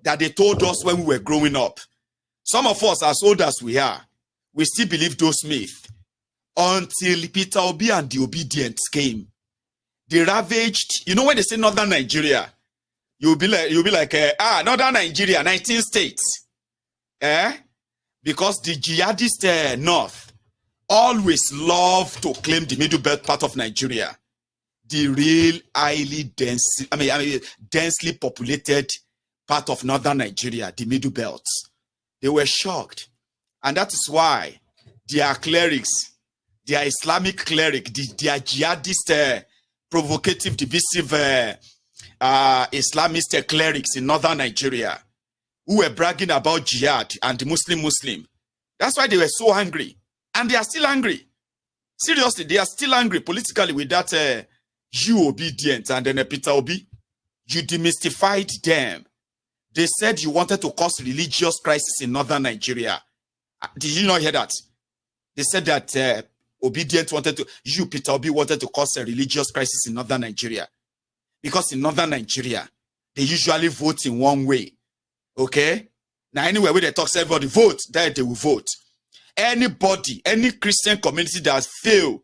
that they told us when we were growing up. Some of us, as old as we are, we still believe those myths. Until Peter Obi and the Obedience came. They ravaged, you know when they say Northern Nigeria, you'll be like, Northern Nigeria, 19 states. Because the jihadist North always love to claim the middle belt part of Nigeria. The real densely populated part of Northern Nigeria, the middle belt. They were shocked. And that is why their clerics, their Islamic cleric, their jihadist, provocative, divisive Islamist clerics in Northern Nigeria who were bragging about jihad and the Muslim. That's why they were so angry. And they are still angry. Seriously, they are still angry politically with that you obedient and then Peter Obi. You demystified them. They said you wanted to cause religious crisis in Northern Nigeria. Did you not hear that? They said that Obedient Peter Obi wanted to cause a religious crisis in Northern Nigeria. Because in Northern Nigeria, they usually vote in one way. Okay? Now, anywhere where they talk, everybody vote, that they will vote. Anybody, any Christian community that has failed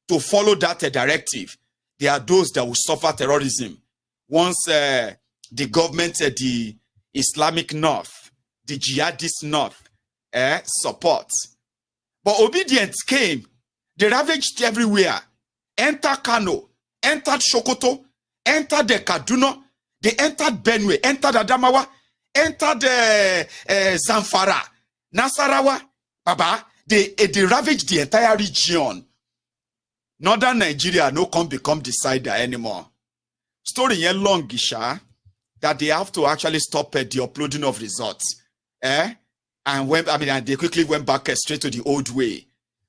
to follow that directive, they are those that will suffer terrorism. Once the government, the Islamic North, the jihadist North, support. But Obedience came. They ravaged everywhere. Entered Kano, entered Sokoto, entered the Kaduna, they entered Benue, entered Adamawa, entered Zamfara, Nasarawa, Baba. They ravaged the entire region. Northern Nigeria no come become decider anymore. Story here long, Gisha, that they have to actually stop the uploading of results. And they quickly went back straight to the old way,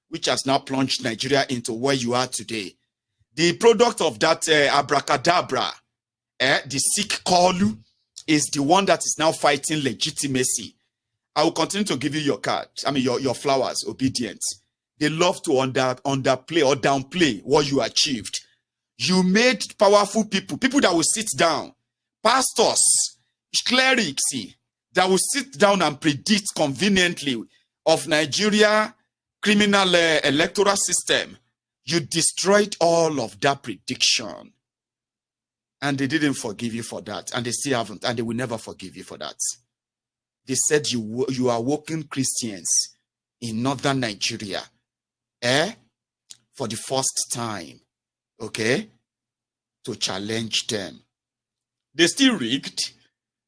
which has now plunged Nigeria into where you are today. The product of that abracadabra, the sick Kolu, is the one that is now fighting legitimacy. I will continue to give you your card. Your flowers, Obedience. They love to underplay or downplay what you achieved. You made powerful people that will sit down, pastors, clerics, that will sit down and predict conveniently of Nigeria criminal electoral system. You destroyed all of that prediction. And they didn't forgive you for that. And they still haven't. And they will never forgive you for that. They said you are working Christians in Northern Nigeria. For the first time. Okay? To challenge them. They still rigged.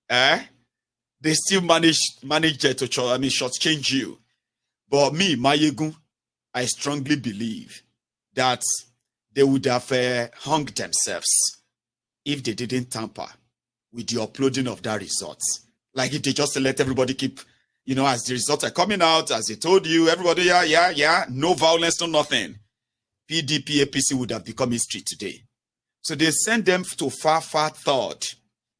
They still managed to shortchange you. But me, Mayegun, I strongly believe that they would have hung themselves if they didn't tamper with the uploading of that results. Like if they just let everybody keep, as the results are coming out, as they told you, everybody, yeah, no violence, no nothing. PDP, APC would have become history today. So they sent them to far third,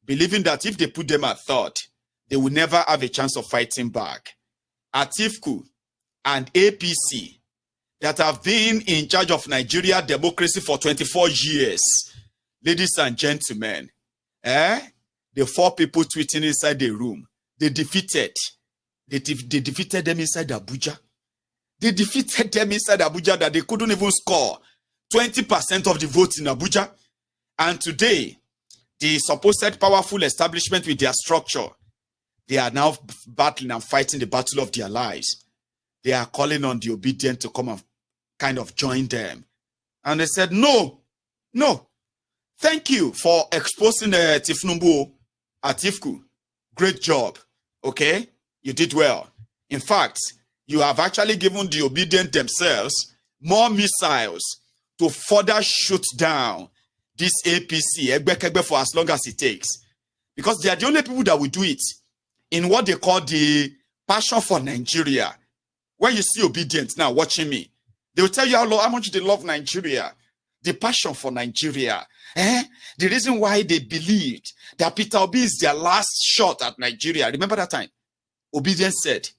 believing that if they put them at third, they will never have a chance of fighting back. Atiku and APC that have been in charge of Nigeria democracy for 24 years. Ladies and gentlemen, the 4 people tweeting inside the room, they defeated them inside Abuja. They defeated them inside Abuja that they couldn't even score 20% of the votes in Abuja. And today, the supposed powerful establishment with their structure, they are now battling and fighting the battle of their lives. They are calling on the obedient to come and kind of join them. And they said, no. Thank you for exposing Tifnumbu Atiku. Great job. Okay? You did well. In fact, you have actually given the obedient themselves more missiles to further shoot down this APC for as long as it takes. Because they are the only people that will do it in what they call the passion for Nigeria. When you see obedient now watching me, they will tell you how much they love Nigeria. The passion for Nigeria. The reason why they believed that Peter Obi is their last shot at Nigeria. Remember that time? Obedience said,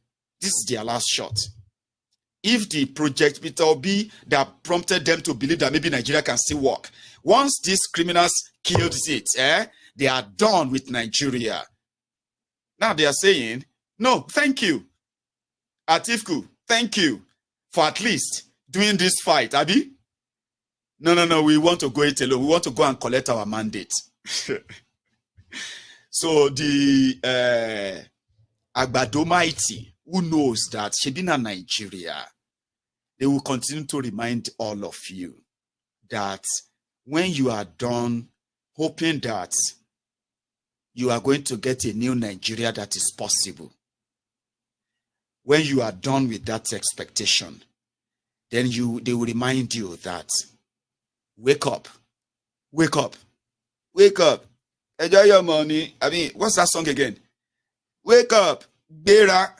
this is their last shot. If the project Peter Obi that prompted them to believe that maybe Nigeria can still work, once these criminals killed it, they are done with Nigeria. Now they are saying, no, thank you, Atiku, thank you for at least doing this fight, Abi. No, we want to go it alone. We want to go and collect our mandate. So the Agbado Mighty, who knows that Shebina Nigeria, they will continue to remind all of you that when you are done hoping that you are going to get a new Nigeria that is possible, when you are done with that expectation, then they will remind you that wake up, wake up, wake up, enjoy your money. I mean, what's that song again? Wake up, Bera.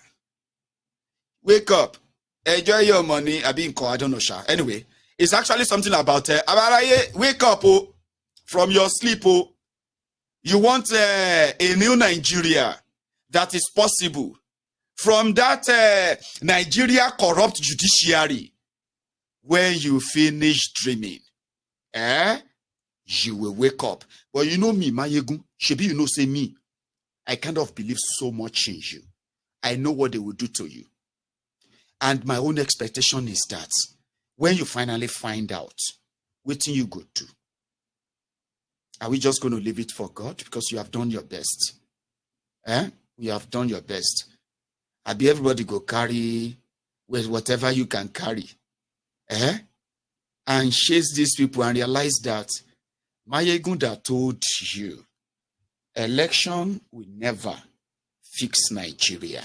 Wake up, enjoy your money. I don't know, Sha. Anyway, it's actually something about wake up from your sleep. You want a new Nigeria that is possible. From that Nigeria corrupt judiciary, when you finish dreaming, you will wake up. But you know me, Mayegun, Shebi, you know, say me, I kind of believe so much in you. I know what they will do to you. And my own expectation is that when you finally find out, what thing you go do? Are we just going to leave it for God? Because you have done your best. You have done your best. Everybody go carry with whatever you can carry. And chase these people and realize that Mayegunda told you, election will never fix Nigeria.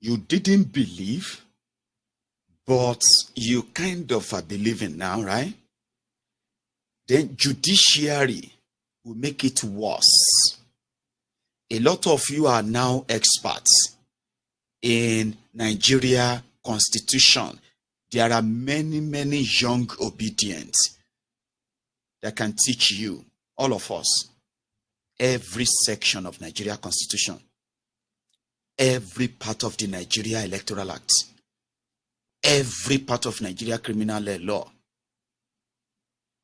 You didn't believe, but you kind of are believing now, right? Then judiciary will make it worse. A lot of you are now experts in Nigeria constitution. There are many, many young obedients that can teach you, all of us, every section of Nigeria constitution, every part of the Nigeria Electoral Act, every part of Nigeria criminal law.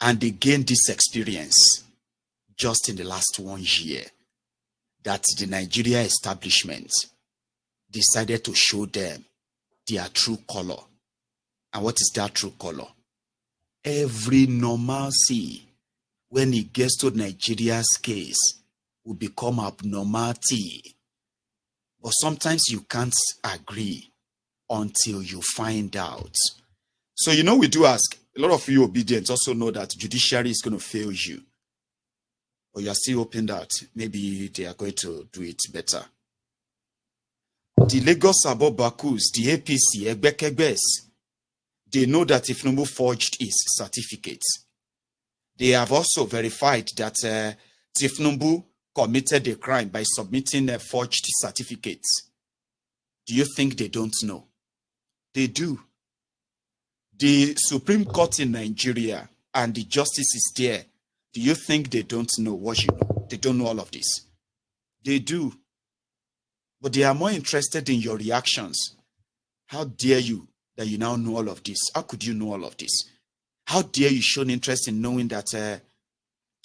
And they gained this experience just in the last 1 year that the Nigeria establishment decided to show them their true color. And what is that true color? Every normalcy, when it gets to Nigeria's case, will become abnormality. But sometimes you can't agree until you find out. So, you know, we do ask, a lot of you obedience also know that judiciary is going to fail you. Or you are still hoping that maybe they are going to do it better. The Lagos Abobakus, the APC, Egbekegbes, they know that Tifnubu forged his certificate. They have also verified that Tifnubu committed a crime by submitting a forged certificate. Do you think they don't know? They do. The Supreme Court in Nigeria and the justice is there. Do you think they don't know what you know? They don't know all of this. They do. But they are more interested in your reactions. How dare you that you now know all of this? How could you know all of this? How dare you show an interest in knowing that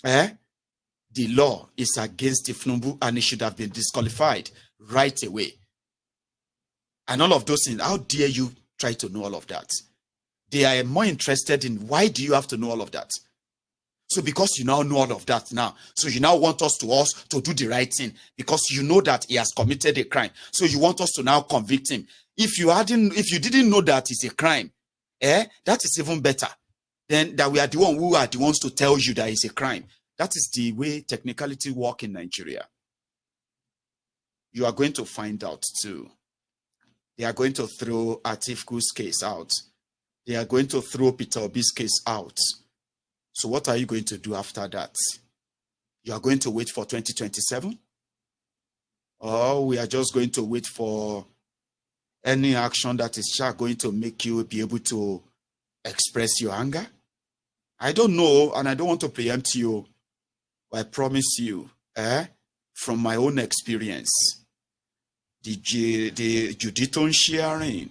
the law is against Tifnubu and it should have been disqualified right away? And all of those things. How dare you try to know all of that? They are more interested in why do you have to know all of that? So because you now know all of that now, so you now want us to do the right thing because you know that he has committed a crime. So you want us to now convict him. If you didn't know that it's a crime, that is even better than that we are the ones to tell you that it's a crime. That is the way technicality work in Nigeria. You are going to find out too. They are going to throw Atiku's case out. They are going to throw Peter Obi's case out. So what are you going to do after that? You are going to wait for 2027? Or we are just going to wait for any action that is going to make you be able to express your anger? I don't know, and I don't want to preempt you. But I promise you, from my own experience, the judiciary,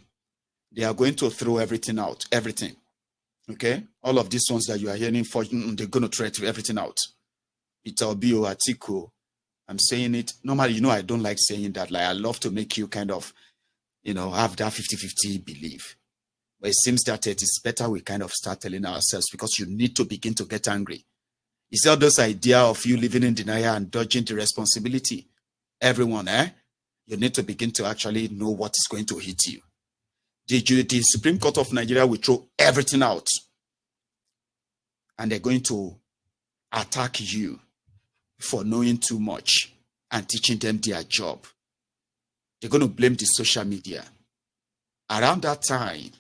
they are going to throw everything out, everything. Okay? All of these ones that you are hearing, they're going to throw everything out. Peter Obi, Atiku, I'm saying it. Normally, I don't like saying that. Like, I love to make you kind of, have that 50-50 belief. But it seems that it is better we kind of start telling ourselves, because you need to begin to get angry. You see all those idea of you living in denial and dodging the responsibility. Everyone, you need to begin to actually know what is going to hit you. The Supreme Court of Nigeria will throw everything out. And they're going to attack you for knowing too much and teaching them their job. They're going to blame the social media. Around that time,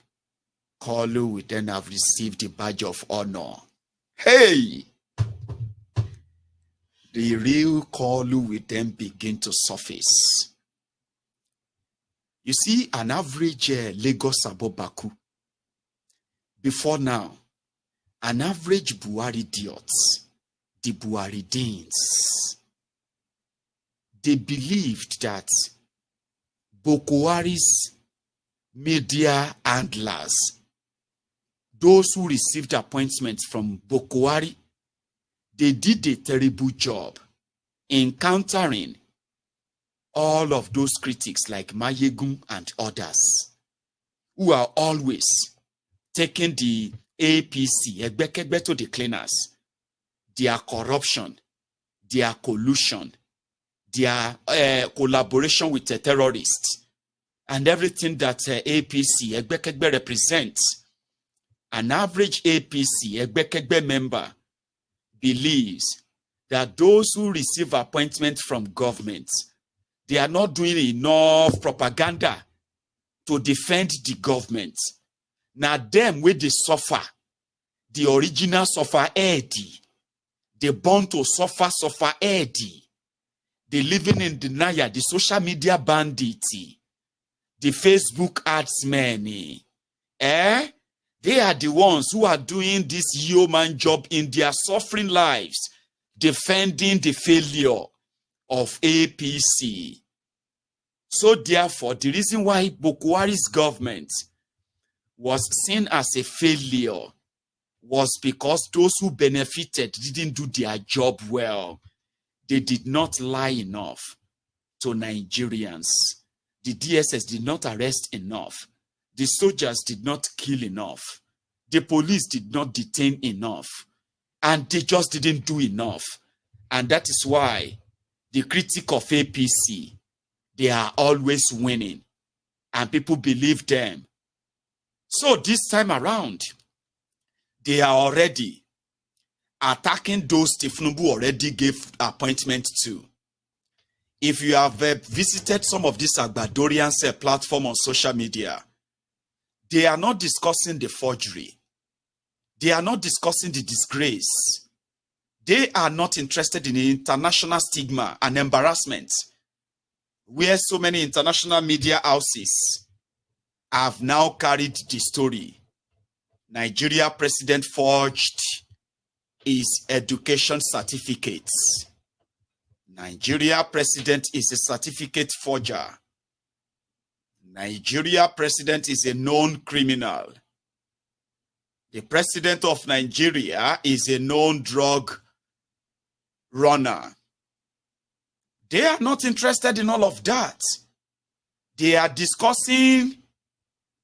Kalu will then have received the badge of honor. Hey! The real Kalu will then begin to surface. You see, an average Lagos Abobaku, before now, an average Buhari idiot, the Buharidins, they believed that Boko Haram's media handlers, those who received appointments from Boko Haram, they did a terrible job in countering all of those critics like Mayegun and others, who are always taking the APC, Egbekegbe, to the cleaners, their corruption, their collusion, their collaboration with the terrorists, and everything that APC, Egbekegbe, represents. An average APC, Egbekegbe member believes that those who receive appointments from government, they are not doing enough propaganda to defend the government. Now them where they suffer, the original suffer Eddie. They born to suffer Eddie. They living in denial, the social media bandits, the Facebook ads men. They are the ones who are doing this human job in their suffering lives, defending the failure of APC. So therefore, the reason why Boko Haram's government was seen as a failure was because those who benefited didn't do their job well. They did not lie enough to Nigerians. The DSS did not arrest enough. The soldiers did not kill enough. The police did not detain enough. And they just didn't do enough. And that is why the critic of APC, they are always winning. And people believe them. So this time around, they are already attacking those Tifnubu already gave appointment to. If you have visited some of these Agbadorians platform on social media, they are not discussing the forgery. They are not discussing the disgrace. They are not interested in the international stigma and embarrassment, where so many international media houses have now carried the story. Nigeria president forged his education certificates. Nigeria president is a certificate forger. Nigeria president is a known criminal. The president of Nigeria is a known drug runner. They are not interested in all of that. They are discussing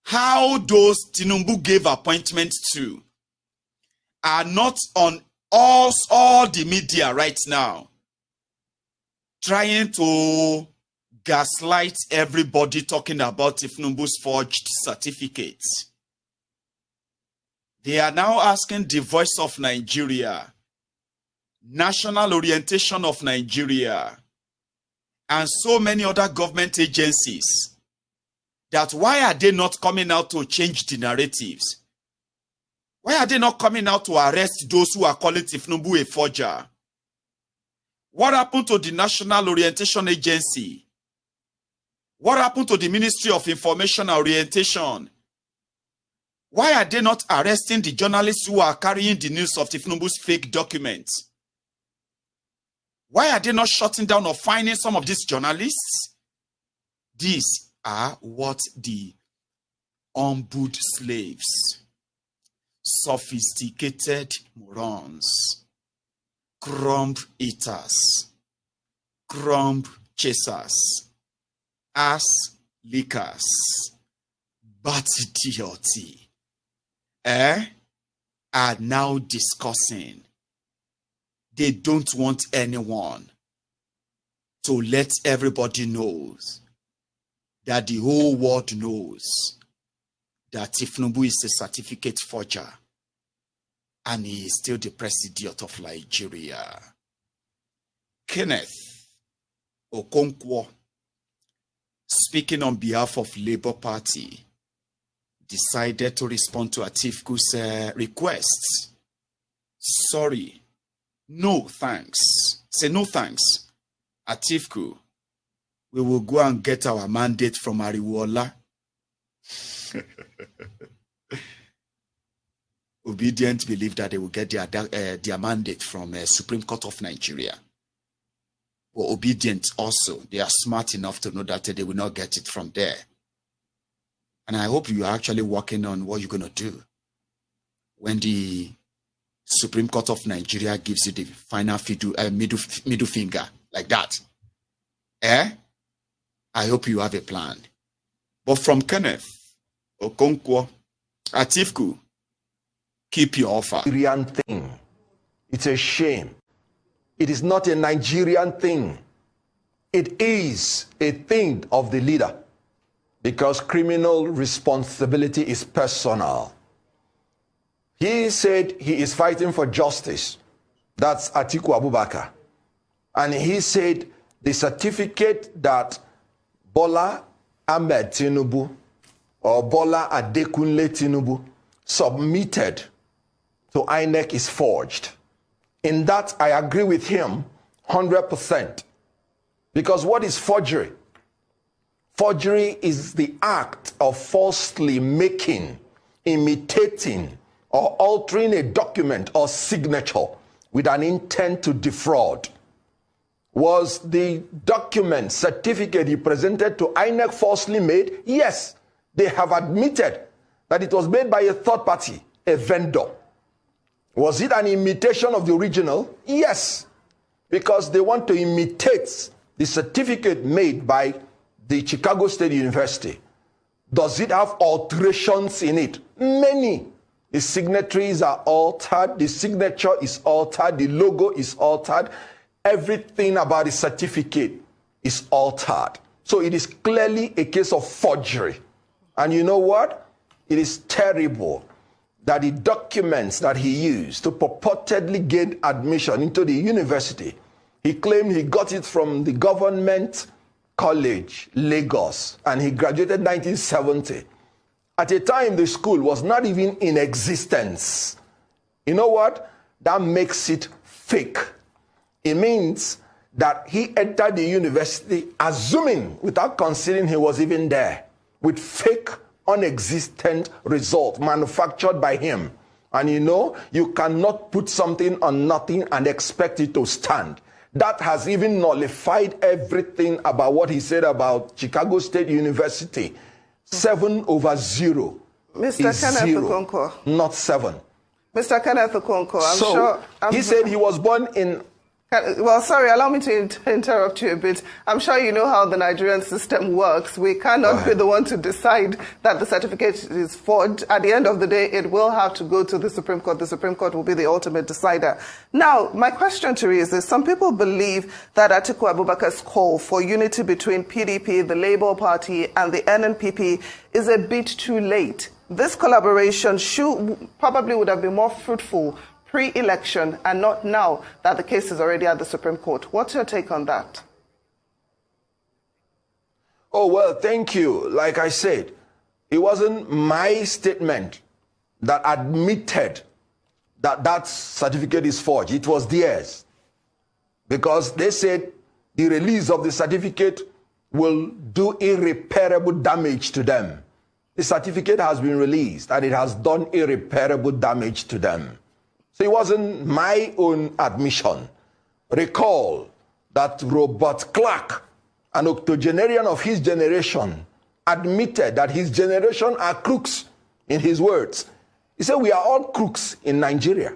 how those Tinubu gave appointments to are not on all the media right now, trying to gaslight everybody talking about Tinubu's forged certificates. They are now asking the Voice of Nigeria, National Orientation of Nigeria, and so many other government agencies that why are they not coming out to change the narratives? Why are they not coming out to arrest those who are calling Tinubu a forger? What happened to the National Orientation Agency? What happened to the Ministry of Information and Orientation? Why are they not arresting the journalists who are carrying the news of Tinubu's fake documents? Why are they not shutting down or fining some of these journalists? These are what the ombud slaves, sophisticated morons, crumb eaters, crumb chasers, ass lickers, bat idioty, are now discussing. They don't want anyone to let everybody know that the whole world knows that Tinubu is a certificate forger and he is still the president of Nigeria. Kenneth Okonkwo, speaking on behalf of Labour Party, decided to respond to Atiku's request. Sorry, no thanks. Say no thanks. Atiku, we will go and get our mandate from Ariwola. Obedient believe that they will get their mandate from Supreme Court of Nigeria. But Obedient also, they are smart enough to know that they will not get it from there. And I hope you are actually working on what you're going to do when the Supreme Court of Nigeria gives you the final middle finger like that. I hope you have a plan. But from Kenneth Okonkwo, Atiku, keep your offer. Nigerian thing. It's a shame. It is not a Nigerian thing. It is a thing of the leader, because criminal responsibility is personal. He said he is fighting for justice. That's Atiku Abubakar. And he said the certificate that Bola Ahmed Tinubu or Bola Adekunle Tinubu submitted to INEC is forged. In that, I agree with him 100%. Because what is forgery? Forgery is the act of falsely making, imitating, or altering a document or signature with an intent to defraud. Was the document, certificate he presented to INEC falsely made? Yes, they have admitted that it was made by a third party, a vendor. Was it an imitation of the original? Yes, because they want to imitate the certificate made by the Chicago State University. Does it have alterations in it? Many. The signatories are altered, the signature is altered, the logo is altered. Everything about the certificate is altered. So it is clearly a case of forgery. And you know what? It is terrible that the documents that he used to purportedly gain admission into the university, he claimed he got it from the government college, Lagos, and he graduated 1970. At a time, the school was not even in existence. You know what? That makes it fake. It means that he entered the university assuming, without considering he was even there, with fake, unexistent results manufactured by him. And you know, you cannot put something on nothing and expect it to stand. That has even nullified everything about what he said about Chicago State University. 7/0 Mr. is Kenneth 0, Okonkwo. not 7. Mr. Kenneth Okonkwo, he said he was born in... Well, sorry, allow me to interrupt you a bit. I'm sure you know how the Nigerian system works. We cannot be the one to decide that the certificate is forged. At the end of the day, it will have to go to the Supreme Court. The Supreme Court will be the ultimate decider. Now, my question to you is this. Some people believe that Atiku Abubakar's call for unity between PDP, the Labour Party, and the NNPP is a bit too late. This collaboration probably would have been more fruitful pre-election and not now that the case is already at the Supreme Court. What's your take on that? Oh, well, thank you. Like I said, it wasn't my statement that admitted that that certificate is forged. It was theirs. Because they said the release of the certificate will do irreparable damage to them. The certificate has been released and it has done irreparable damage to them. So it wasn't my own admission. Recall that Robert Clark, an octogenarian of his generation, admitted that his generation are crooks, in his words. He said, we are all crooks in Nigeria.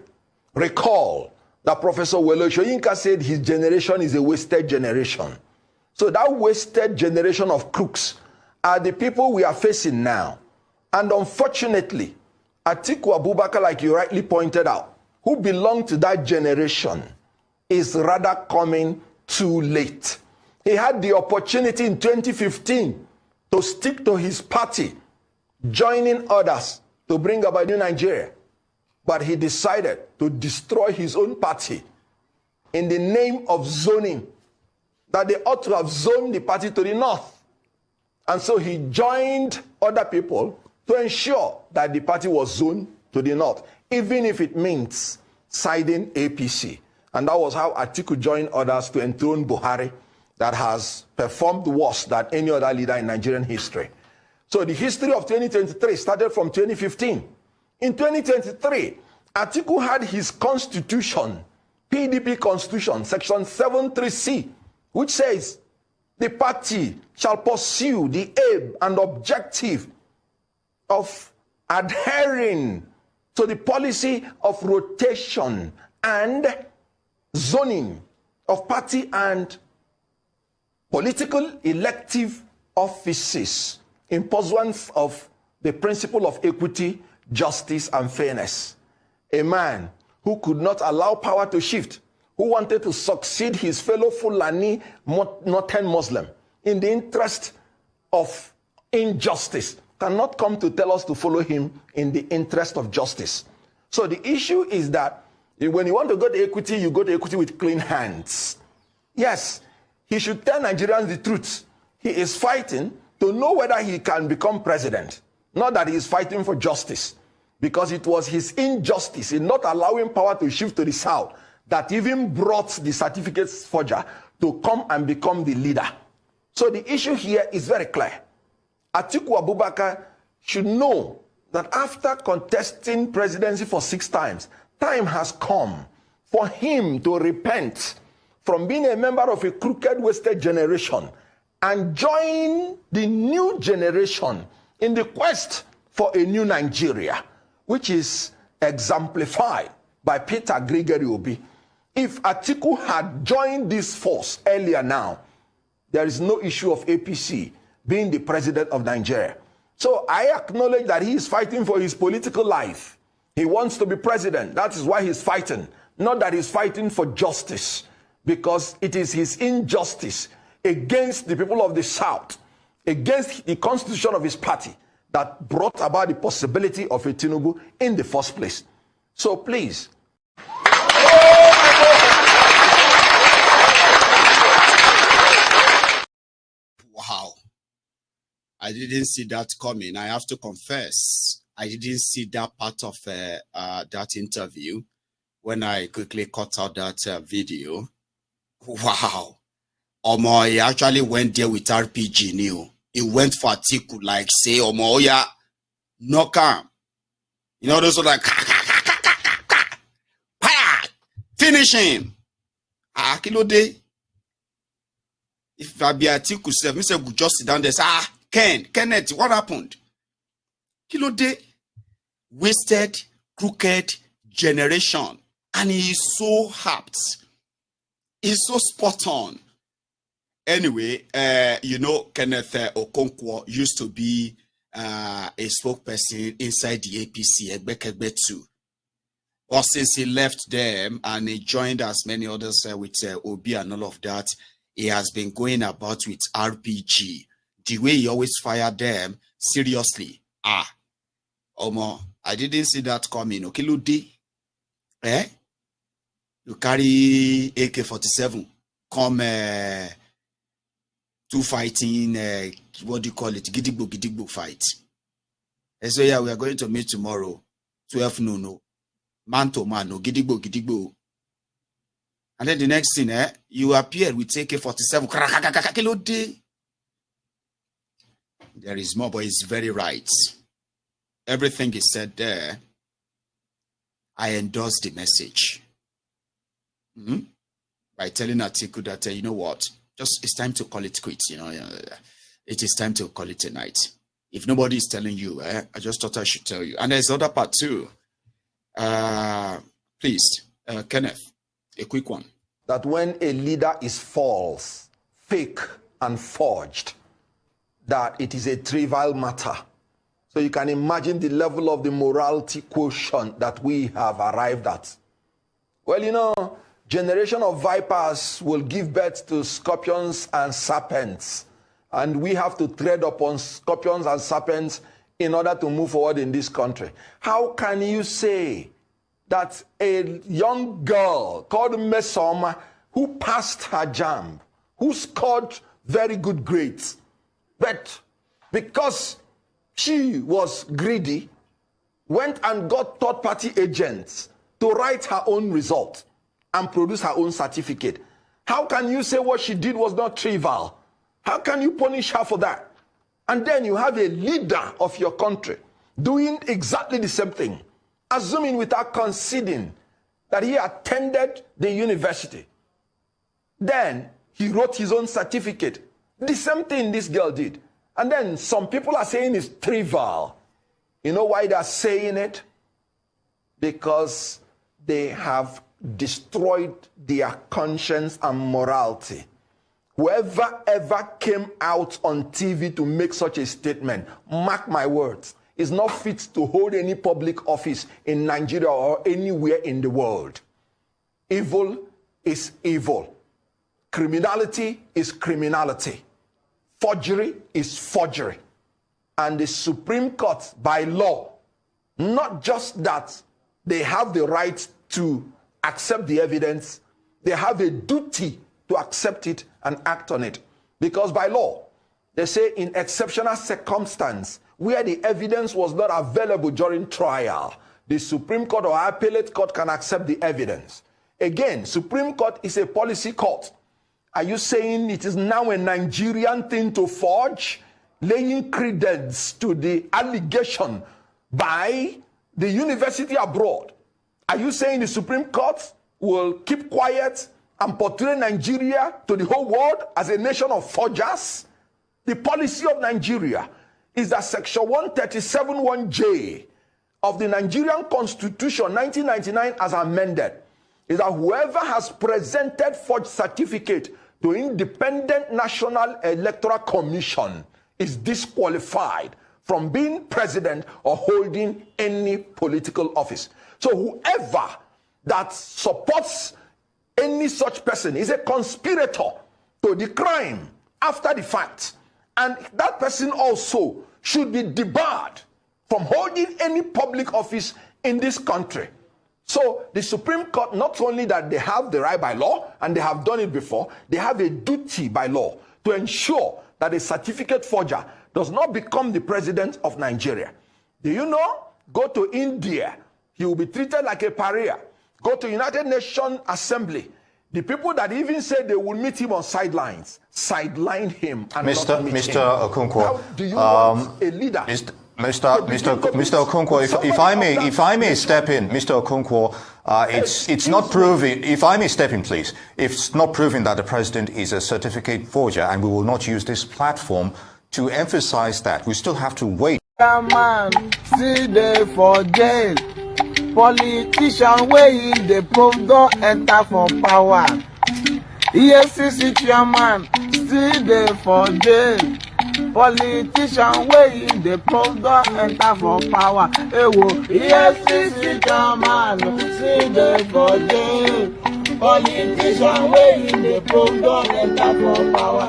Recall that Professor Welo Shoyinka said his generation is a wasted generation. So that wasted generation of crooks are the people we are facing now. And unfortunately, Atiku Abubakar, like you rightly pointed out, who belonged to that generation, is rather coming too late. He had the opportunity in 2015 to stick to his party, joining others to bring about new Nigeria. But he decided to destroy his own party in the name of zoning, that they ought to have zoned the party to the north. And so he joined other people to ensure that the party was zoned to the north, even if it means siding APC. And that was how Atiku joined others to enthrone Buhari, that has performed worse than any other leader in Nigerian history. So the history of 2023 started from 2015. In 2023, Atiku had his constitution, PDP constitution, section 73C, which says the party shall pursue the aim and objective of adhering to the policy of rotation and zoning of party and political elective offices in pursuance of the principle of equity, justice, and fairness. A man who could not allow power to shift, who wanted to succeed his fellow Fulani Northern Muslim in the interest of injustice, cannot come to tell us to follow him in the interest of justice. So the issue is that when you want to go to equity, you go to equity with clean hands. Yes, he should tell Nigerians the truth. He is fighting to know whether he can become president, not that he is fighting for justice, because it was his injustice in not allowing power to shift to the south that even brought the certificates forger to come and become the leader. So the issue here is very clear. Atiku Abubakar should know that after contesting presidency for 6 times, time has come for him to repent from being a member of a crooked, wasted generation and join the new generation in the quest for a new Nigeria, which is exemplified by Peter Gregory Obi. If Atiku had joined this force earlier now, there is no issue of APC being the president of Nigeria. So I acknowledge that he is fighting for his political life. He wants to be president. That is why he's fighting. Not that he's fighting for justice, because it is his injustice against the people of the South, against the constitution of his party, that brought about the possibility of a Tinubu in the first place. So please. Wow. I didn't see that coming. I have to confess. I didn't see that part of that interview when I quickly cut out that video. Wow. Omo, he actually went there with RPG new. He went for Atiku like say, Omo, yeah, no calm. You know, those are like, finish him. Kilo day. If I be Atiku, me say, just sit down there. Say, Kenneth, what happened? Kilo day, wasted, crooked generation. And he is so apt. He's so spot on. Anyway, you know, Kenneth Okonkwo used to be a spokesperson inside the APC, Egbekegbe too. But since he left them and he joined as many others with Obi and all of that, he has been going about with RPG. The way he always fired them, seriously. Omo, I didn't see that coming. Okiludi, you carry AK-47, come to fighting, what do you call it? Gidigbo fight. And so, yeah, we are going to meet tomorrow, 12 noon, man to man, no, Gidigbo. And then the next thing, you appear with AK-47. There is more, but it's very right. Everything is said there. I endorse the message. By telling Atiku that, you know what, just it's time to call it quits. You know, it is time to call it a night. If nobody is telling you, I just thought I should tell you. And there's the other part too. Please, Kenneth, A quick one. That when a leader is false, fake, and forged, that it is a trivial matter. So you can imagine the level of the morality quotient that we have arrived at. Well, you know, generation of vipers will give birth to scorpions and serpents. And we have to tread upon scorpions and serpents in order to move forward in this country. How can you say that a young girl called Mesoma, who passed her JAMB, who scored very good grades, but because she was greedy, went and got third-party agents to write her own result and produce her own certificate? How can you say what she did was not trivial? How can you punish her for that? And then you have a leader of your country doing exactly the same thing, assuming without conceding that he attended the university. Then he wrote his own certificate. The same thing this girl did. And then some people are saying it's trivial. You know why they're saying it? Because they have destroyed their conscience and morality. Whoever ever came out on TV to make such a statement, mark my words, is not fit to hold any public office in Nigeria or anywhere in the world. Evil is evil. Criminality is criminality. Forgery is forgery. And the Supreme Court, by law, not just that they have the right to accept the evidence, they have a duty to accept it and act on it. Because by law, they say in exceptional circumstance, where the evidence was not available during trial, the Supreme Court or Appellate Court can accept the evidence. Again, Supreme Court is a policy court. Are you saying it is now a Nigerian thing to forge, laying credence to the allegation by the university abroad? Are you saying the Supreme Court will keep quiet and portray Nigeria to the whole world as a nation of forgers? The policy of Nigeria is that Section 137(1)(j) of the Nigerian Constitution 1999 as amended is that whoever has presented forged certificate to Independent National Electoral Commission is disqualified from being president or holding any political office. So whoever that supports any such person is a conspirator to the crime after the fact. And that person also should be debarred from holding any public office in this country. So the Supreme Court, not only that they have the right by law, and they have done it before, they have a duty by law to ensure that a certificate forger does not become the president of Nigeria. Do you know? Go to India, he will be treated like a pariah. Go to United Nations Assembly. The people that even said they will meet him on sidelines, sideline him and not meet him. Mr. Okonkwo, how do you want a leader? Mr. Okonkwo, if I may step in, Mr. Okonkwo, it's not proving, if I may step in, please, it's not proving that the president is a certificate forger, and we will not use this platform to emphasize that. We still have to wait. Man, see there for jail. Politician way in the probe don't enter for power. EFCC chairman, still there for jail. Politician way in the probe don't enter for power. EFCC chairman, still there for jail. Politician way in the probe don't enter for power.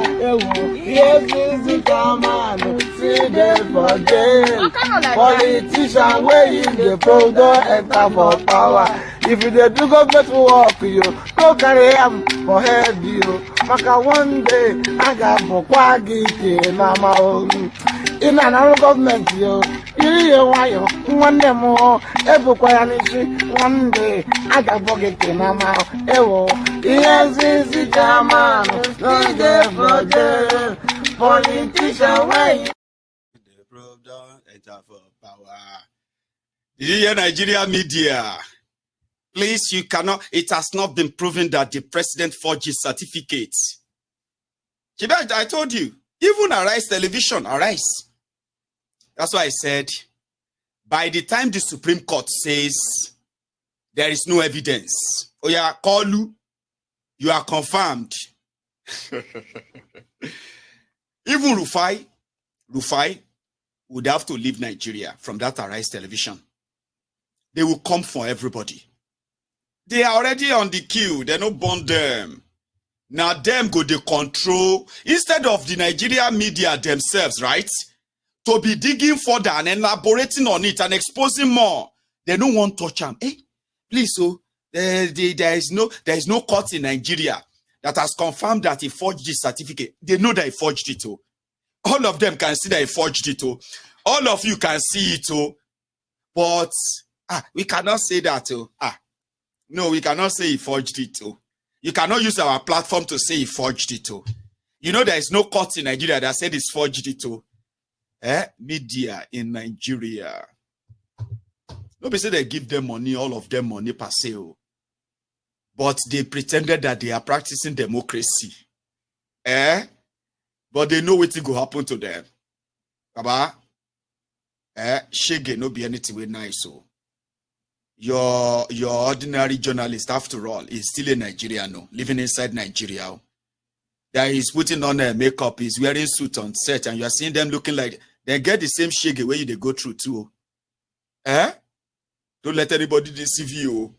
EFCC chairman, still there for jail. Politician way in the probe don't enter for power. If you do government work, you no carry am for head, you. Maka one day I got Bokwagi na my own. In another government, you hear why you one day more. One day I got Boggy na my own. Yes, is the German, no day for jail. Politician way. The probe don't enter for power. Did you hear Nigeria media? Please, you cannot, it has not been proven that the president forges certificates. I told you, even Arise Television, Arise. That's why I said, by the time the Supreme Court says There is no evidence. Oh yeah, call you are confirmed. Even Rufai would have to leave Nigeria from that Arise television. They will come for everybody. They are already on the queue. They don't bond them. Now them go the control instead of the Nigeria media themselves, right? To be digging further and elaborating on it and exposing more. They don't want to touch them. Hey, please, so there is no court in Nigeria that has confirmed that he forged this certificate. They know that he forged it. Oh. All of them can see that he forged it. Oh. All of you can see it. Oh. But we cannot say that. Oh. No, we cannot say he forged it. Oh. You cannot use our platform to say he forged it. Oh. You know there is no court in Nigeria that said he's forged it. Oh. Media in Nigeria. Nobody say they give them money, all of them money per se. Oh. But they pretended that they are practicing democracy. But they know what will happen to them. Baba, shege no be anything with nice. So your ordinary journalist, after all, is still in Nigeria, no, living inside Nigeria. That he's putting on makeup, he's wearing suit on set, and you are seeing them looking like they get the same shege where they go through too. Don't let anybody deceive you.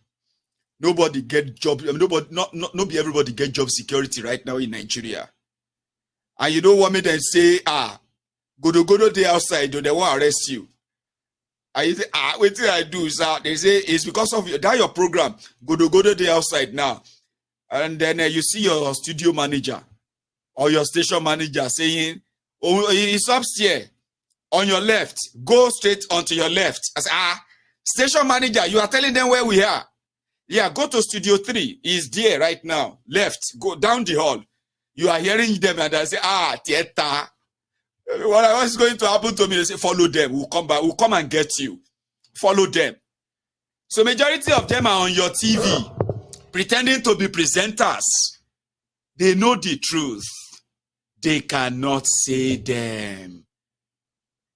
Nobody get job. I mean, not be everybody get job security right now in Nigeria. And you don't want me to say, go there outside, they won't arrest you. And you say, what did I do, sir? They say, it's because of your program. Go there outside now. And then you see your studio manager or your station manager saying, oh, it's upstairs on your left. Go straight onto your left. I say, station manager, you are telling them where we are. Yeah, go to Studio 3. He's there right now. Left. Go down the hall. You are hearing them and they say, theater. What's going to happen to me? They say, follow them. We'll come back. We'll come and get you. Follow them. So majority of them are on your TV, pretending to be presenters. They know the truth. They cannot say them.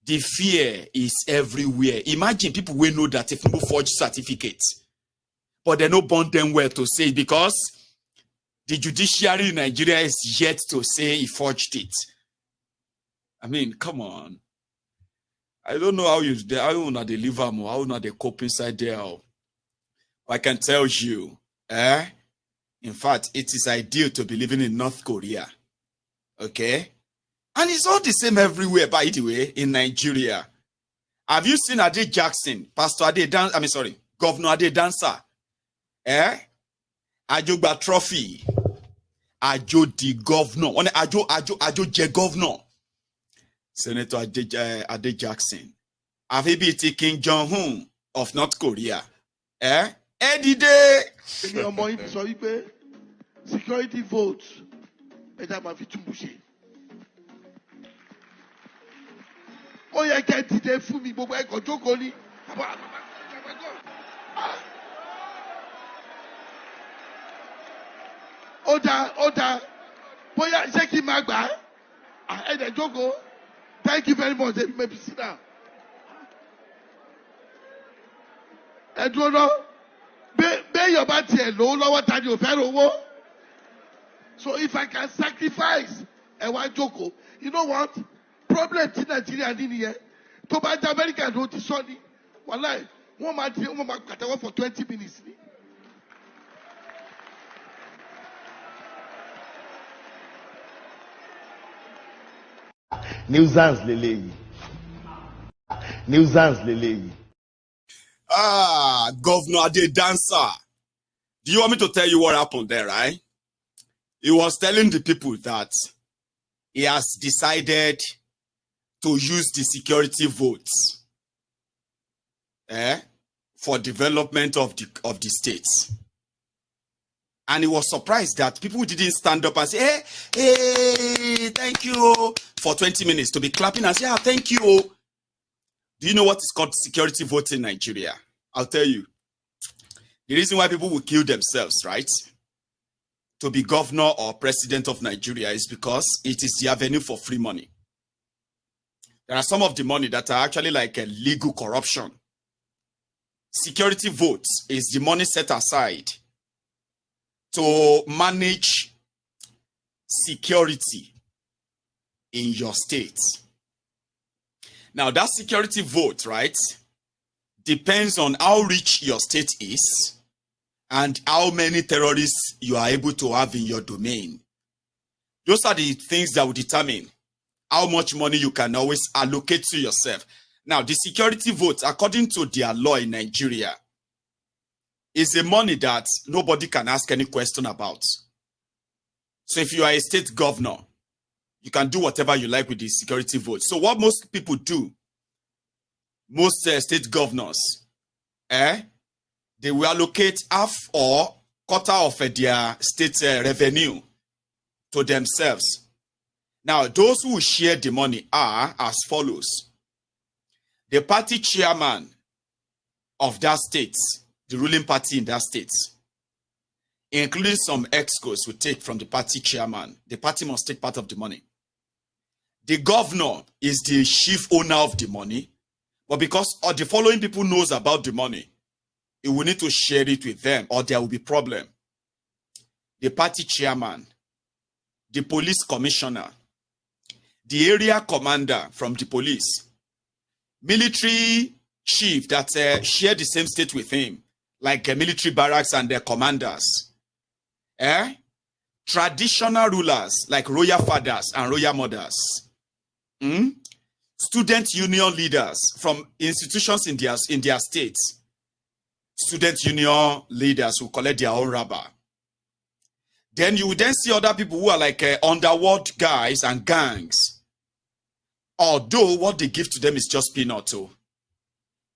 The fear is everywhere. Imagine people will know that if people forge certificates. But they don't bond them well to say it because the judiciary in Nigeria is yet to say he forged it. I mean, come on. I don't know how you deliver more, how they cope inside there. I can tell you, in fact, it is ideal to be living in North Korea. Okay? And it's all the same everywhere, by the way, in Nigeria. Have you seen Ade Jackson, Governor Ade Dancer? Ajo trophy. Ajo the governor. Ajo je governor. Senator Ade Jackson. Avibiti King Jong-un of North Korea. Edide. Security votes. Oh, yeah, get it for me, but I got Jokoli. Oda, Boya, Jackie Magba, and the Joko. Thank you very much. Maybe sit down. And you know, be your body low, lower than your fellow. So if I can sacrifice and one Joko, you know what? Problem in Nigeria in here. To buy the American road is sunny. Wallahi, one man for 20 minutes. Nuisance Lele. Governor Ade Dancer. Do you want me to tell you what happened there, right? He was telling the people that he has decided to use the security votes for development of the states. And he was surprised that people didn't stand up and say, hey, thank you for 20 minutes to be clapping and say, thank you. Do you know what is called security votes in Nigeria? I'll tell you. The reason why people will kill themselves, right, to be governor or president of Nigeria is because it is the avenue for free money. There are some of the money that are actually like a legal corruption. security votes is the money set aside to manage security in your state. Now, that security vote, right, depends on how rich your state is and how many terrorists you are able to have in your domain. Those are the things that will determine how much money you can always allocate to yourself. Now, the security vote, according to their law in Nigeria, is a money that nobody can ask any question about. So if you are a state governor, you can do whatever you like with the security vote. So what most people do, most state governors, they will allocate half or quarter of their state revenue to themselves. Now, those who share the money are as follows. The party chairman of that state, the ruling party in that state, including some excos, will take from the party chairman. The party must take part of the money. The governor is the chief owner of the money, but because all the following people knows about the money, he will need to share it with them or there will be problem. The party chairman, the police commissioner, the area commander from the police, military chief that share the same state with him, like military barracks and their commanders, traditional rulers like royal fathers and royal mothers, student union leaders from institutions in their states, student union leaders who collect their own rubber. Then you will then see other people who are like underworld guys and gangs. Although what they give to them is just peanut.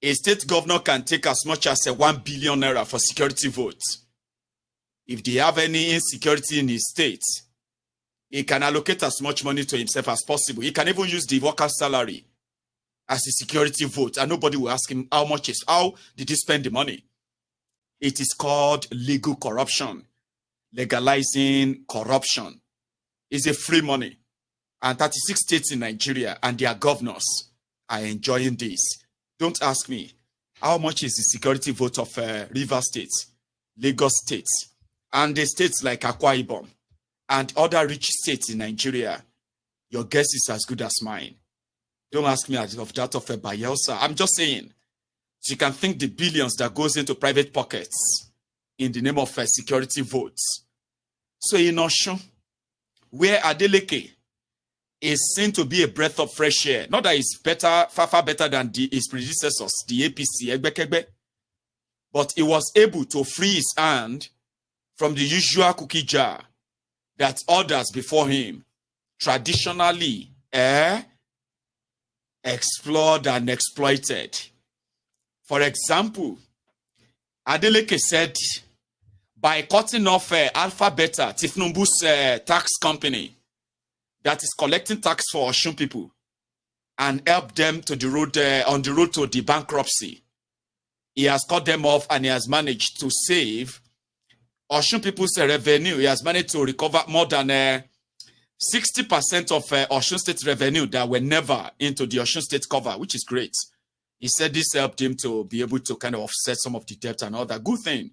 A state governor can take as much as 1 billion naira for security votes. If they have any insecurity in his state, he can allocate as much money to himself as possible. He can even use the worker's salary as a security vote, and nobody will ask him how did he spend the money. It is called legal corruption. Legalizing corruption is a free money. And 36 states in Nigeria and their governors are enjoying this. Don't ask me, how much is the security vote of Rivers State, Lagos State, and the states like Akwa Ibom, and other rich states in Nigeria? Your guess is as good as mine. Don't ask me of that of Bayelsa. I'm just saying, so you can think the billions that goes into private pockets in the name of security votes. So in Osun, where Adeleke is seen to be a breath of fresh air, not that it's better, far better than his predecessors, the APC, Egbekegbe, but he was able to free his hand from the usual cookie jar that others before him traditionally explored and exploited. For example, Adeleke said, by cutting off Alpha Beta, Tifnumbu's tax company that is collecting tax for Osun people and help them to the road on the road to the bankruptcy, he has cut them off and he has managed to save Osun people's revenue. He has managed to recover more than 60% of Osun State revenue that were never into the Osun State cover, which is great. He said this helped him to be able to kind of offset some of the debt and all that. Good thing.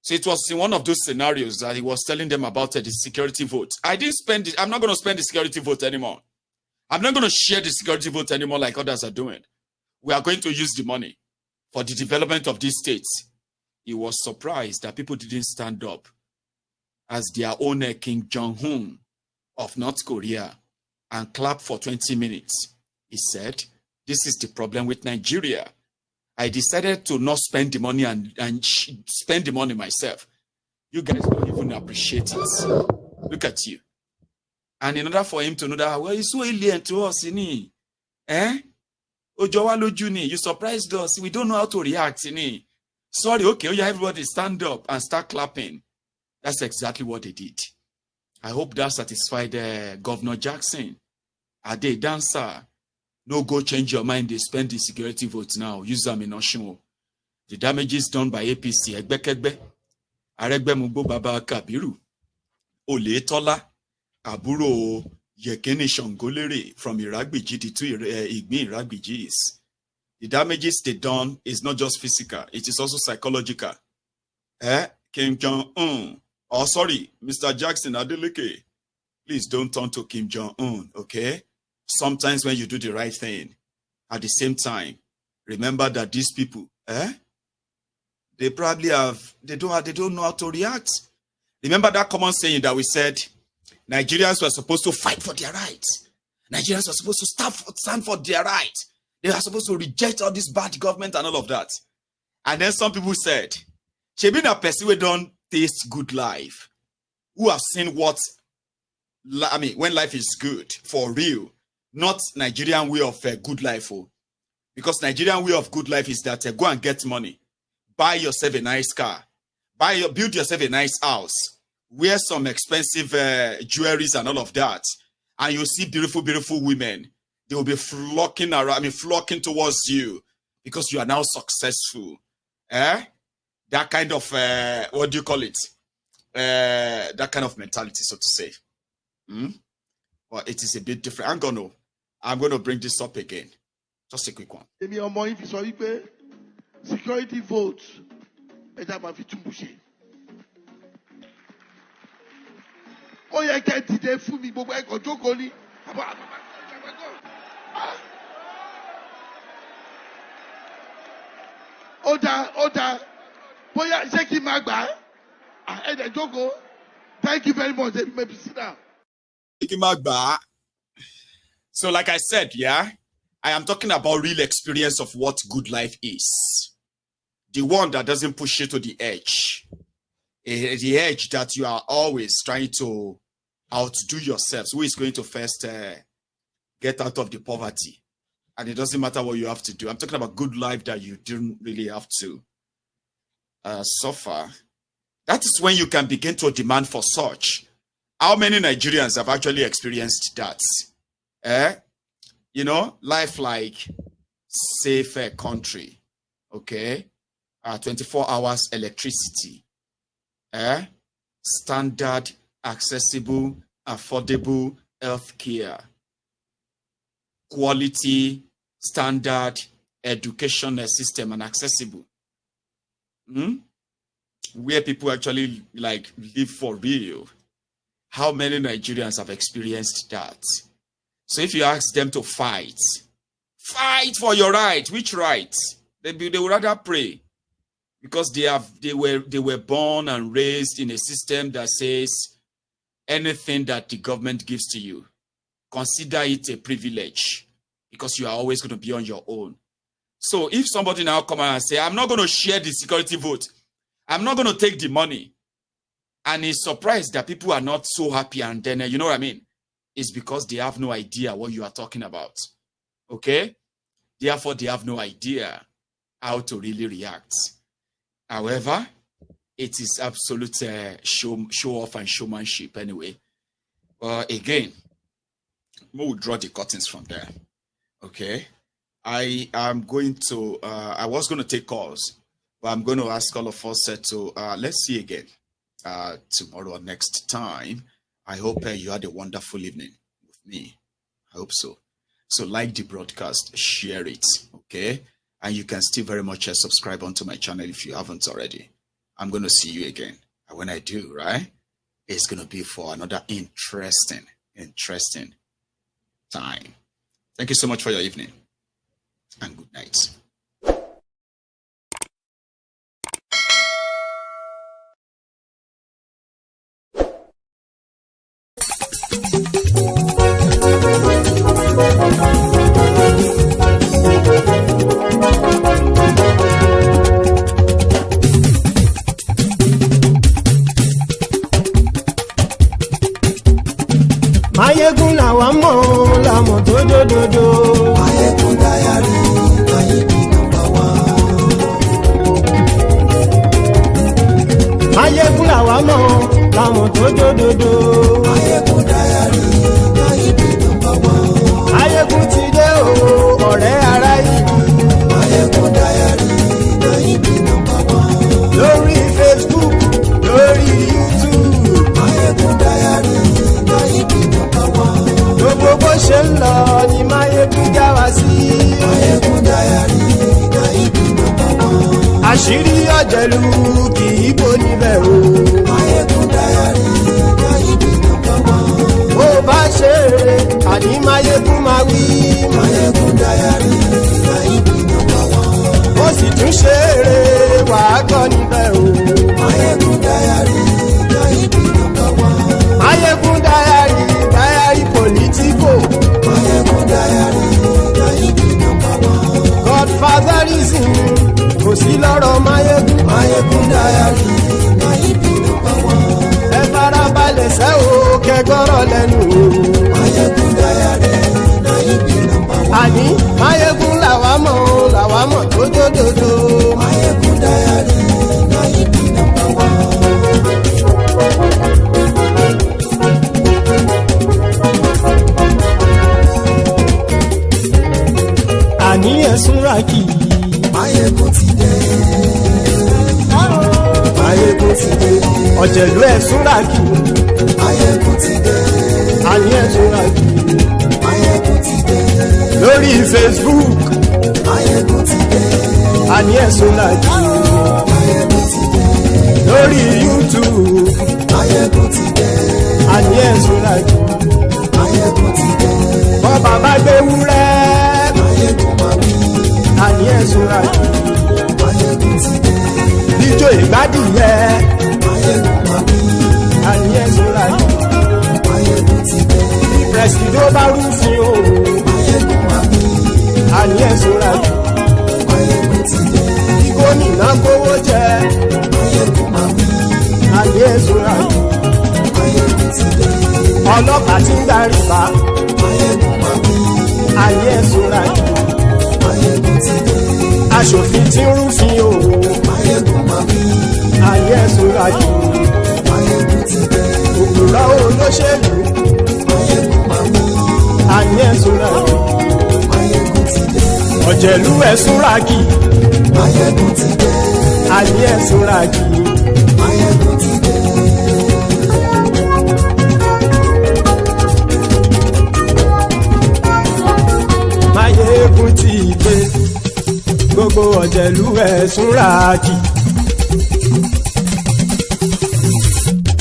So it was in one of those scenarios that he was telling them about the security vote. I'm not going to spend the security vote anymore. I'm not going to share the security vote anymore like others are doing. We are going to use the money for the development of these states. He was surprised that people didn't stand up as their own King Jong-un of North Korea and clap for 20 minutes. He said, this is the problem with Nigeria. I decided to not spend the money and spend the money myself. You guys don't even appreciate it. Look at you. And in order for him to know that, well, he's so alien to us, isn't he? You surprised us. We don't know how to react, isn't he? Sorry, okay, everybody stand up and start clapping. That's exactly what they did. I hope that satisfied Governor Jackson. Are they dancer? No, go change your mind. They spend the security votes now. Use them in Osun. The damages done by APC. Egbekegbe, Aregbe Mugbo Baba Kabiru, Ole Tola, Aburo Yekene Shongolere from Iragbiji to Igbin Iragbijis. The damages they done is not just physical, it is also psychological. Kim Jong-un. Oh, sorry, Mr. Jackson Adeleke. Please don't turn to Kim Jong-un, okay? Sometimes when you do the right thing, at the same time, remember that these people, they probably they don't know how to react. Remember that common saying that we said, Nigerians were supposed to fight for their rights. Nigerians were supposed to stand for their rights. They are supposed to reject all this bad government and all of that. And then some people said, she been a person who don't taste good life, who have seen what, I mean, when life is good, for real, not Nigerian way of good life. Because Nigerian way of good life is that go and get money, buy yourself a nice car, build yourself a nice house, wear some expensive jewelries and all of that, and you'll see beautiful, beautiful women. They will be flocking around, flocking towards you because you are now successful. That kind of, what do you call it? That kind of mentality, so to say. Well, it is a bit different. I'm going to bring this up again. Just a quick one. Security votes. Oh, yeah, get today for me, but I got to go. Order. Boya, Zeki Magba. And I don't go. Thank you very much. Maybe sit down. Zeki Magba. So, like I said, yeah, I am talking about real experience of what good life is. The one that doesn't push you to the edge. The edge that you are always trying to outdo yourselves. Who is going to first get out of the poverty? And it doesn't matter what you have to do. I'm talking about good life that you didn't really have to suffer. That is when you can begin to demand for such. How many Nigerians have actually experienced that? You know, life like safe country, okay? 24 hours electricity, standard, accessible, affordable healthcare, quality, standard education system and accessible. Where people actually like live for real. How many Nigerians have experienced that? So if you ask them to fight for your right, which right? They would rather pray because they were born and raised in a system that says anything that the government gives to you, consider it a privilege because you are always going to be on your own. So if somebody now come and say, I'm not going to share the security vote, I'm not going to take the money, and is surprised that people are not so happy, and then, you know what I mean? It's because they have no idea what you are talking about. Okay? Therefore, they have no idea how to really react. However, it is absolute show off and showmanship anyway. Again, we'll draw the curtains from there. Okay? I am going to, I was going to take calls, but I'm going to ask all of us to, let's see again tomorrow or next time. I hope you had a wonderful evening with me. I hope so. So like the broadcast, share it, okay? And you can still very much subscribe onto my channel if you haven't already. I'm going to see you again. And when I do, right, it's going to be for another interesting time. Thank you so much for your evening. And good night. Mayegun làwa mọ̀ làmọ̀ tó dòdòdò. Mayegun Diary, Mayegun #1. Mayegun làwa mọ̀ làmọ̀ tó dòdòdò. Mayegun Diary, Mayegun #1. Mayegun ti dé o, ọ̀rẹ́ ara yìí. Mayegun Diary, Mayegun #1. Lórí Facebook, lórí YouTube. Mayegun Diary, Mayegun #1. Gbogbo bó ṣe ń lọ ni Mayegun já wa sí. Mayegun Diary. àṣírí ọ̀jẹ̀lú kì í bò níbẹ̀ o. Máyégún Diary Náíbì nọ́mbà 1. bó bá ṣe eré àní Máyégún máa wí. Máyégún Diary Náíbì nọ́mbà 1. ó sì tún ṣe eré wàá gbọ́ níbẹ̀ o. Máyégún Diary Náíbì nọ́mbà 1. Máyégún Diary politico. Máyégún Diary Náíbì nọ́mbà 1. Godfatherism kò sí lọ́rọ̀ Máyégún. Máyégún Diary Náíbì nọ́mbà 1. ẹ farabalẹ̀ sẹ́ o kẹgbọ́rọ̀ lẹ́nu o. Máyégún Diary Náíbì nọ́mbà 1. àní Máyégún làwa mọ̀ tó dòdòdò. Máyégún Diary Náíbì nọ́mbà 1. àní ẹ̀sùn ràkì. Máyégún ti dé. Máyégún ti dé. ọ̀jẹ̀lú ẹ̀sùn ràkì. Máyégún ti dé. àní ẹ̀sùn ràkì. Máyégún ti dé. lórí Facebook. Máyégún ti dé. àní ẹ̀sùn ràkì. Máyégún ti dé. lórí YouTube. Máyégún ti dé. àní ẹ̀sùn ràkì. Máyégún ti dé. bọ́ bàbá gbé wúrẹ́. Máyégún máa wí. àní ẹ̀sùn ràkì. Máyégún ti dé. jíjó ìgbádìyẹ. Máyégún máa wí. àní ẹ̀sùn ràkì. Máyégún ti dé. pẹ̀sìdó bá rúfin o. Máyégún máa wí. àní ẹ̀sùn ràkì. Máyégún ti dé. bí gómìnà kówó jẹ. Máyégún máa wí. àní ẹ̀sùn ràkì. Máyégún ti dé. ọlọ́pàá tí ń darí bá. Máyégún máa wí. àní ẹ̀sùn ràkì. Máyégún ti dé. aṣòfin tí ń rúfin o. Máyégún máa wí. àní ẹ̀sùn ràkì. Máyégún ti dé. òkúra olóṣèlú. Máyégún máa wí. àní ẹ̀sùn ràkì. Máyégún ti dé. ọ̀jẹ̀lú ẹ̀sùn ràkì. Máyégún ti dé. àní ẹ̀sùn ràkì. Máyégún ti dé. Máyégún ti dé. gbogbo ọ̀jẹ̀lú ẹ̀sùn ràkì.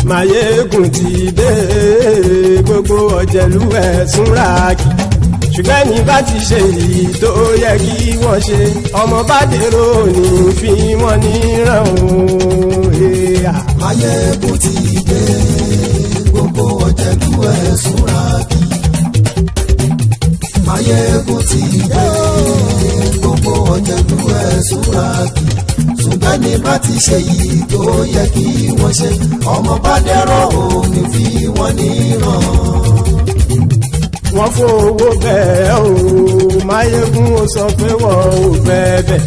Máyégún ti dé. gbogbo ọ̀jẹ̀lú ẹ̀sùn ràkì. ṣùgbọ́n ní bá ti ṣe èyí tó yẹ kí wọ́n ṣe ọmọ bá dèrò ní fi wọ́n níran òun. Máyégún ti dé. Gbogbo ọ̀jẹ̀lú ẹ̀sùn ràkì. Máyégún ti dé. Gbogbo ọ̀jẹ̀lú ẹ̀sùn ràkì. ṣùgbọ́n ní bá ti ṣe yìí tó yẹ kí wọ́n ṣe ọmọ bá dẹ́rọ̀ òní fi wọ́n níran. wọ́n fowó bẹ́ẹ̀ o Máyégún ó sọ pé wọ́n ò bẹ́ẹ̀ bẹ́ẹ̀.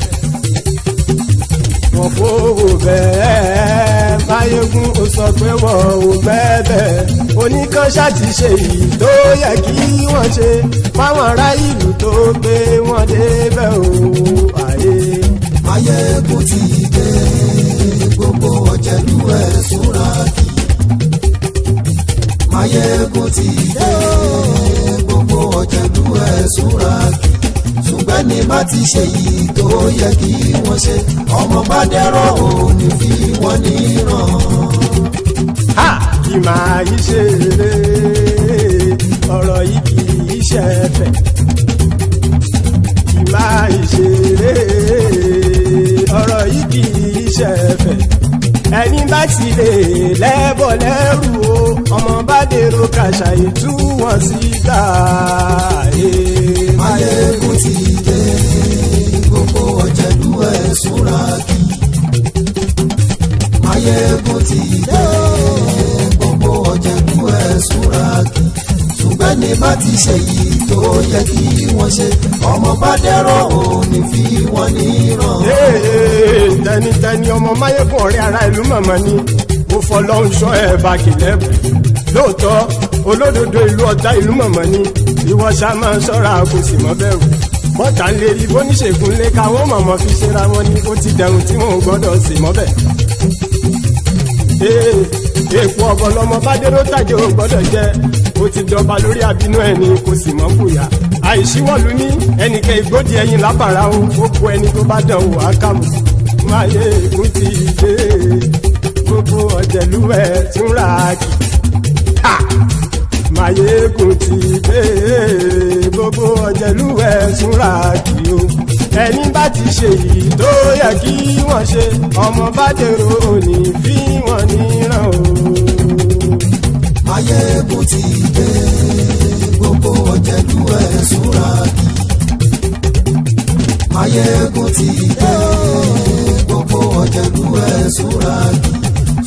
wọ́n fowó bẹ́ẹ̀ Máyégún ó sọ pé wọ́n ò bẹ́ẹ̀ bẹ́ẹ̀. oníkanṣá ti ṣe yìí tó yẹ kí wọ́n ṣe fáwọn ará ìlú tó gbé wọn débẹ̀ o. Máyégún ti dé gbogbo ọ̀jẹ̀lú ẹ̀ súnra kì. Máyégún ti dé gbogbo ọ̀jẹ̀lú ẹ̀ súnra kì. ṣùgbọ́n ní bá ti ṣe yìí tó yẹ kí wọ́n ṣe ọmọ bá dẹ́rọ̀ òní fi wọ́n níran. kì máa yí ṣe eré ọ̀rọ̀ yìí kì í ṣe ẹ̀fẹ̀. kì máa yí ṣe eré ọ̀rọ̀ yìí kì í ṣe ẹ̀fẹ̀. ẹni bá ti lè lẹ́bọ̀ lẹ́rù o ọmọ bá dèrò kàṣà ìtú wọn síta. Máyégún ti dé gbogbo ọ̀jẹ̀lú ẹ̀ súnra kì. Máyégún ti dé gbogbo ọ̀jẹ̀lú ẹ̀ súnra kì. ṣùgbọ́n ní bá ti ṣe yìí tó yẹ kí wọ́n ṣe ọmọ bá dẹ́rọ̀ òní fi wọ́n níran. tẹnitẹni ọmọ Máyégún ọ̀rẹ́ ara ìlú mọ̀mọ́ ni mo fọlọ́hún sọ ẹ̀ bá kìlẹ́bù. lóòótọ́ olódodo ìlú ọ̀tá ìlú mọ̀mọ́ ni ìwọ ṣá máa ń ṣọ́ra kò sì mọ́ bẹ̀rù. bọ́tà ń lè rí bóníṣègùn lé káwọn mọ̀mọ́ fi ṣera wọn ni ó ti dẹrùn tí wọn ò gbọ́dọ̀ sì mọ́ bẹ̀. èèpo ọ̀bọ lọmọ bá dérò tàjẹ́ ò gbọ́dọ̀ jẹ́ ó ti dọba lórí àbínú ẹni kò sì mọ́ fòyà. àìsíwọ́lu ní ẹnìkẹ́ ìgbódì ẹyin lábàrá ó kó ẹni tó bá dán wò á kàmù. Máyégún ti dé gbogbo ọ̀jẹ̀lú ẹ̀ túnra kì. Máyégún ti dé gbogbo ọ̀jẹ̀lú ẹ̀ túnra kì o. Ẹni bá ti ṣe èyí tó yẹ kí wọ́n ṣe ọmọ bá dèrò òní fi wọ́n níran o. Máyégún ti dé gbogbo ọ̀jẹ̀lú ẹ̀ túnra kì. Máyégún ti dé gbogbo ọ̀jẹ̀lú ẹ̀ túnra kì.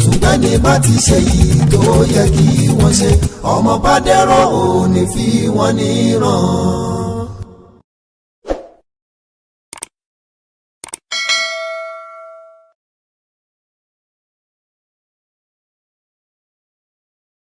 Ṣùgbọ́n ní bá ti ṣe yìí tó yẹ kí wọ́n ṣe ọmọ bá dẹ̀rọ̀ òní fi wọ́n níran.